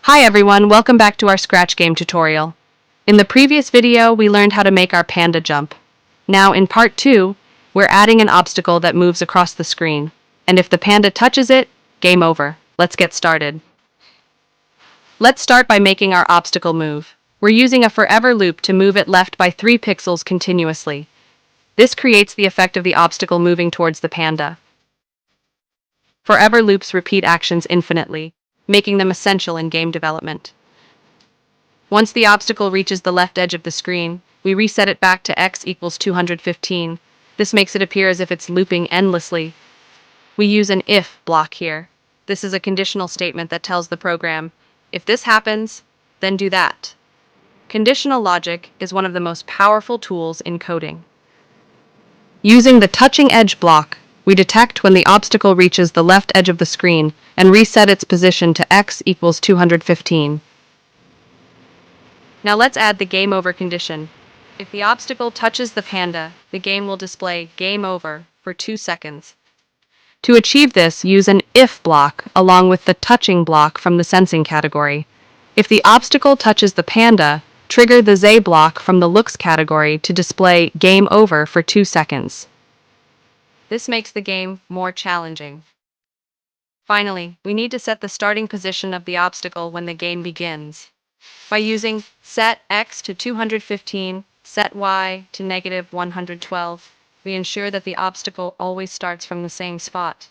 Hi everyone, welcome back to our Scratch game tutorial. In the previous video, we learned how to make our panda jump. Now in part 2, we're adding an obstacle that moves across the screen. And if the panda touches it, game over. Let's get started. Let's start by making our obstacle move. We're using a forever loop to move it left by 3 pixels continuously. This creates the effect of the obstacle moving towards the panda. Forever loops repeat actions infinitely, making them essential in game development. Once the obstacle reaches the left edge of the screen, we reset it back to x equals 215. This makes it appear as if it's looping endlessly. We use an if block here. This is a conditional statement that tells the program, if this happens, then do that. Conditional logic is one of the most powerful tools in coding. Using the touching edge block, we detect when the obstacle reaches the left edge of the screen and reset its position to x equals 215. Now let's add the game over condition. If the obstacle touches the panda, the game will display game over for 2 seconds. To achieve this, use an if block along with the touching block from the sensing category. If the obstacle touches the panda, trigger the Z block from the looks category to display game over for 2 seconds. This makes the game more challenging. Finally, we need to set the starting position of the obstacle when the game begins. By using set x to 215, set y to negative 112, we ensure that the obstacle always starts from the same spot.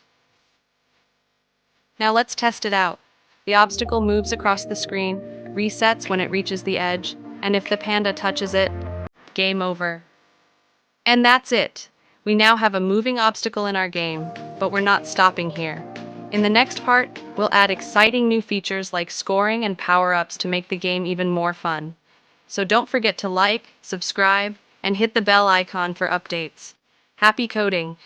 Now let's test it out. The obstacle moves across the screen, resets when it reaches the edge, and if the panda touches it, game over. And that's it. We now have a moving obstacle in our game, but we're not stopping here. In the next part, we'll add exciting new features like scoring and power-ups to make the game even more fun. So don't forget to like, subscribe, and hit the bell icon for updates. Happy coding!